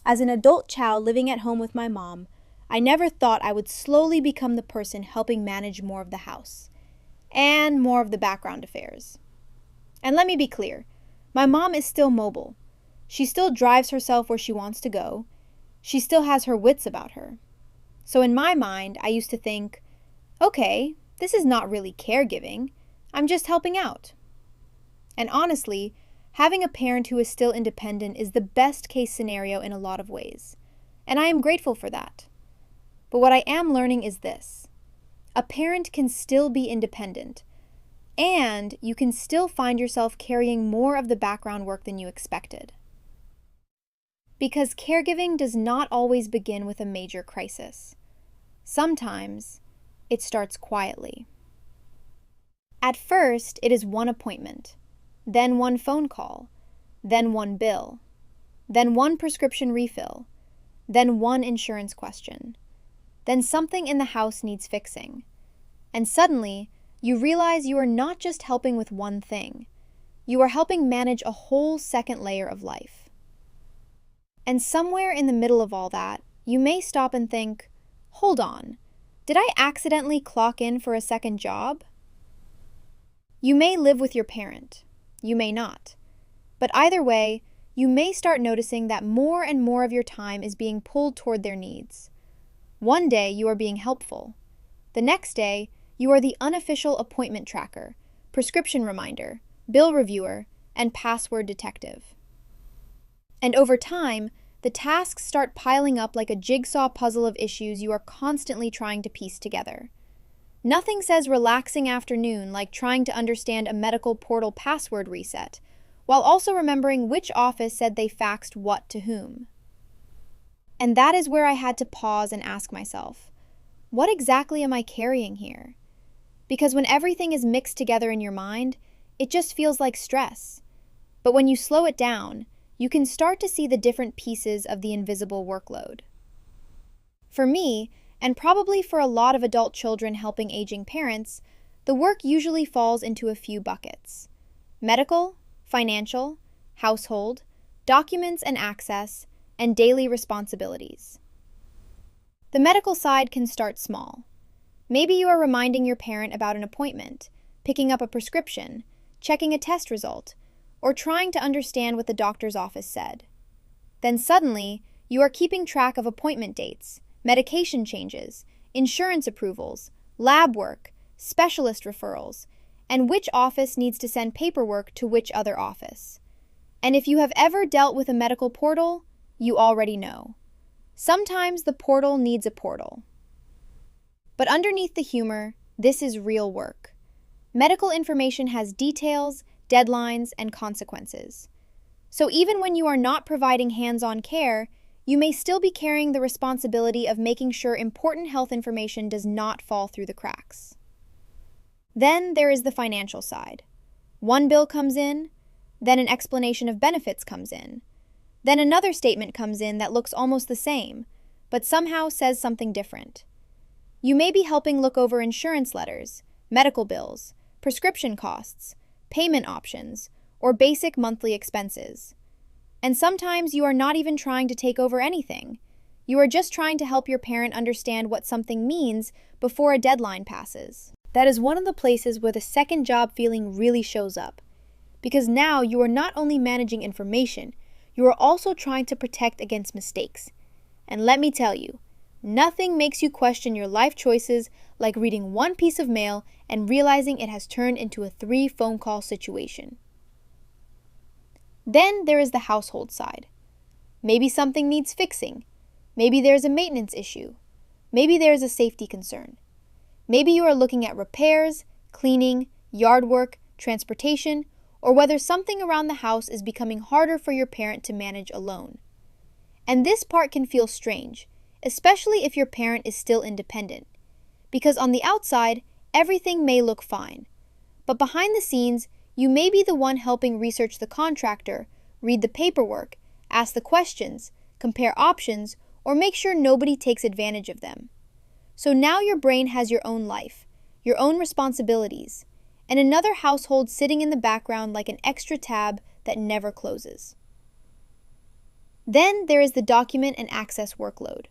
As an adult child living at home with my mom, I never thought I would slowly become the person helping manage more of the house and more of the background affairs. And let me be clear, my mom is still mobile. She still drives herself where she wants to go. She still has her wits about her. So in my mind, I used to think, okay, this is not really caregiving. I'm just helping out. And honestly, having a parent who is still independent is the best case scenario in a lot of ways. And I am grateful for that. But what I am learning is this. A parent can still be independent, and you can still find yourself carrying more of the background work than you expected. Because caregiving does not always begin with a major crisis. Sometimes, it starts quietly. At first, it is one appointment, then one phone call, then one bill, then one prescription refill, then one insurance question. Then something in the house needs fixing. And suddenly, you realize you are not just helping with one thing. You are helping manage a whole second layer of life. And somewhere in the middle of all that, you may stop and think, hold on, did I accidentally clock in for a second job? You may live with your parent. You may not. But either way, you may start noticing that more and more of your time is being pulled toward their needs. One day, you are being helpful. The next day, you are the unofficial appointment tracker, prescription reminder, bill reviewer, and password detective. And over time, the tasks start piling up like a jigsaw puzzle of issues you are constantly trying to piece together. Nothing says relaxing afternoon like trying to understand a medical portal password reset, while also remembering which office said they faxed what to whom. And that is where I had to pause and ask myself, what exactly am I carrying here? Because when everything is mixed together in your mind, it just feels like stress. But when you slow it down, you can start to see the different pieces of the invisible workload. For me, and probably for a lot of adult children helping aging parents, the work usually falls into a few buckets: medical, financial, household, documents and access, and daily responsibilities. The medical side can start small. Maybe you are reminding your parent about an appointment, picking up a prescription, checking a test result, or trying to understand what the doctor's office said. Then suddenly, you are keeping track of appointment dates, medication changes, insurance approvals, lab work, specialist referrals, and which office needs to send paperwork to which other office. And if you have ever dealt with a medical portal, you already know. Sometimes the portal needs a portal. But underneath the humor, this is real work. Medical information has details, deadlines, and consequences. So even when you are not providing hands-on care, you may still be carrying the responsibility of making sure important health information does not fall through the cracks. Then there is the financial side. One bill comes in, then an explanation of benefits comes in. Then another statement comes in that looks almost the same, but somehow says something different. You may be helping look over insurance letters, medical bills, prescription costs, payment options, or basic monthly expenses. And sometimes you are not even trying to take over anything. You are just trying to help your parent understand what something means before a deadline passes. That is one of the places where the second job feeling really shows up. Because now you are not only managing information, you are also trying to protect against mistakes. And let me tell you, nothing makes you question your life choices like reading one piece of mail and realizing it has turned into a 3 phone call situation. Then there is the household side. Maybe something needs fixing. Maybe there is a maintenance issue. Maybe there is a safety concern. Maybe you are looking at repairs, cleaning, yard work, transportation, or whether something around the house is becoming harder for your parent to manage alone. And this part can feel strange, especially if your parent is still independent, because on the outside, everything may look fine. But behind the scenes, you may be the one helping research the contractor, read the paperwork, ask the questions, compare options, or make sure nobody takes advantage of them. So now your brain has your own life, your own responsibilities, and another household sitting in the background like an extra tab that never closes. Then there is the document and access workload.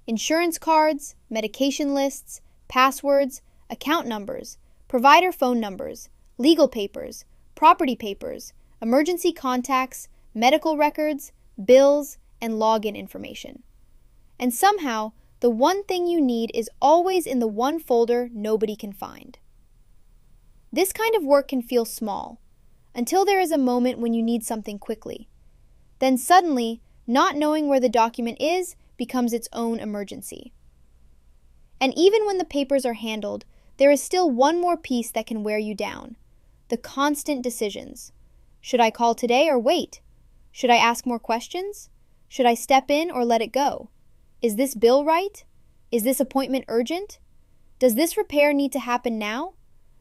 Insurance cards, medication lists, passwords, account numbers, provider phone numbers, legal papers, property papers, emergency contacts, medical records, bills, and login information. And somehow, the one thing you need is always in the one folder nobody can find. This kind of work can feel small, until there is a moment when you need something quickly. Then suddenly, not knowing where the document is becomes its own emergency. And even when the papers are handled, there is still one more piece that can wear you down: the constant decisions. Should I call today or wait? Should I ask more questions? Should I step in or let it go? Is this bill right? Is this appointment urgent? Does this repair need to happen now?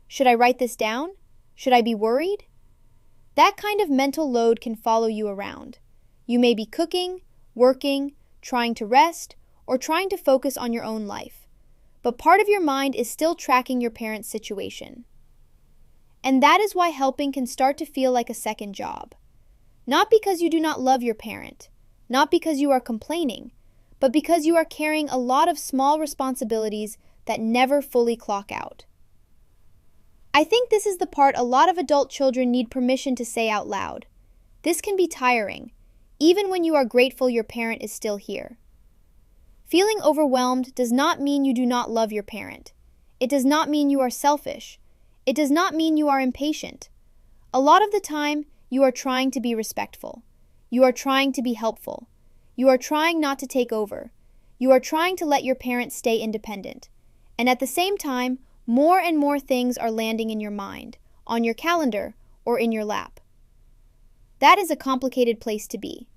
Should I write this down? Should I be worried? That kind of mental load can follow you around. You may be cooking, working, trying to rest, or trying to focus on your own life. But part of your mind is still tracking your parents' situation. And that is why helping can start to feel like a second job. Not because you do not love your parent, not because you are complaining, but because you are carrying a lot of small responsibilities that never fully clock out. I think this is the part a lot of adult children need permission to say out loud. This can be tiring, even when you are grateful your parent is still here. Feeling overwhelmed does not mean you do not love your parent. It does not mean you are selfish. It does not mean you are impatient. A lot of the time, you are trying to be respectful. You are trying to be helpful. You are trying not to take over. You are trying to let your parents stay independent. And at the same time, more and more things are landing in your mind, on your calendar, or in your lap. That is a complicated place to be,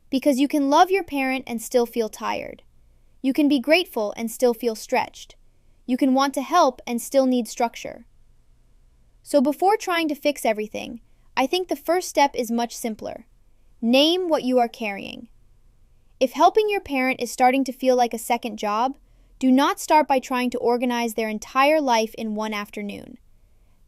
because you can love your parent and still feel tired. You can be grateful and still feel stretched. You can want to help and still need structure. So before trying to fix everything, I think the first step is much simpler. Name what you are carrying. If helping your parent is starting to feel like a second job, do not start by trying to organize their entire life in one afternoon.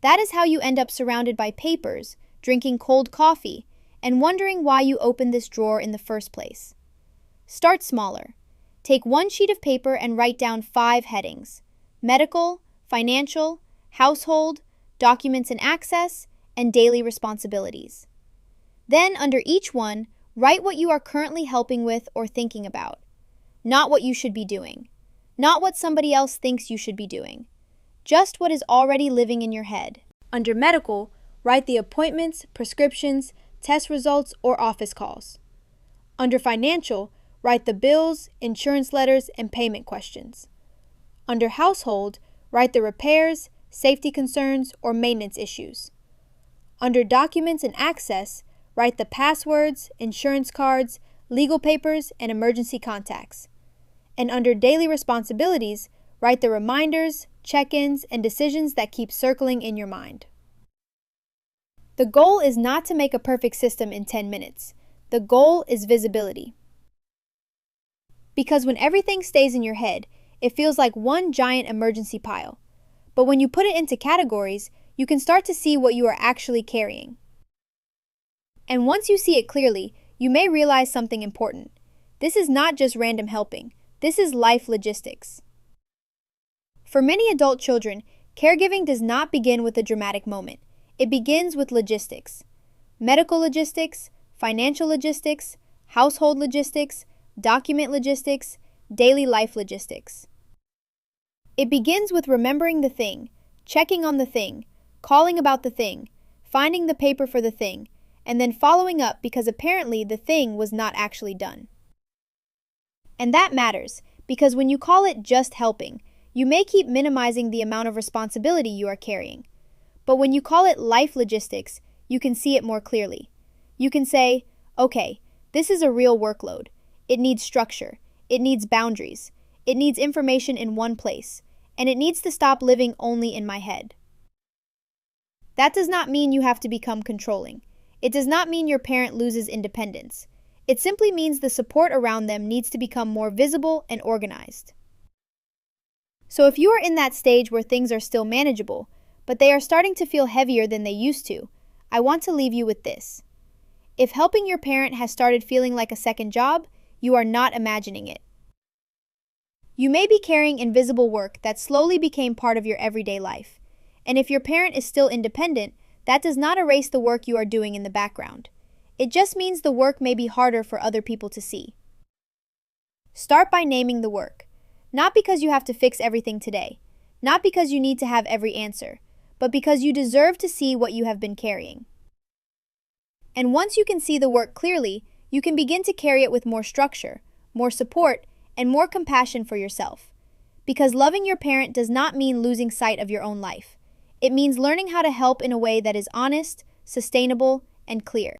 That is how you end up surrounded by papers, drinking cold coffee, and wondering why you opened this drawer in the first place. Start smaller. Take one sheet of paper and write down 5 headings: medical, financial, household, documents and access, and daily responsibilities. Then, under each one, write what you are currently helping with or thinking about. Not what you should be doing. Not what somebody else thinks you should be doing. Just what is already living in your head. Under medical, write the appointments, prescriptions, test results, or office calls. Under financial, write the bills, insurance letters, and payment questions. Under household, write the repairs, safety concerns, or maintenance issues. Under documents and access, write the passwords, insurance cards, legal papers, and emergency contacts. And under daily responsibilities, write the reminders, check-ins, and decisions that keep circling in your mind. The goal is not to make a perfect system in 10 minutes. The goal is visibility. Because when everything stays in your head, it feels like one giant emergency pile. But when you put it into categories, you can start to see what you are actually carrying. And once you see it clearly, you may realize something important. This is not just random helping. This is life logistics. For many adult children, caregiving does not begin with a dramatic moment. It begins with logistics. Medical logistics, financial logistics, household logistics, document logistics, daily life logistics. It begins with remembering the thing, checking on the thing, calling about the thing, finding the paper for the thing, and then following up because apparently the thing was not actually done. And that matters, because when you call it just helping, you may keep minimizing the amount of responsibility you are carrying. But when you call it life logistics, you can see it more clearly. You can say, okay, this is a real workload. It needs structure. It needs boundaries. It needs information in one place. And it needs to stop living only in my head. That does not mean you have to become controlling. It does not mean your parent loses independence. It simply means the support around them needs to become more visible and organized. So if you are in that stage where things are still manageable, but they are starting to feel heavier than they used to, I want to leave you with this. If helping your parent has started feeling like a second job, you are not imagining it. You may be carrying invisible work that slowly became part of your everyday life. And if your parent is still independent, that does not erase the work you are doing in the background. It just means the work may be harder for other people to see. Start by naming the work. Not because you have to fix everything today, not because you need to have every answer, but because you deserve to see what you have been carrying. And once you can see the work clearly, you can begin to carry it with more structure, more support, and more compassion for yourself. Because loving your parent does not mean losing sight of your own life. It means learning how to help in a way that is honest, sustainable, and clear.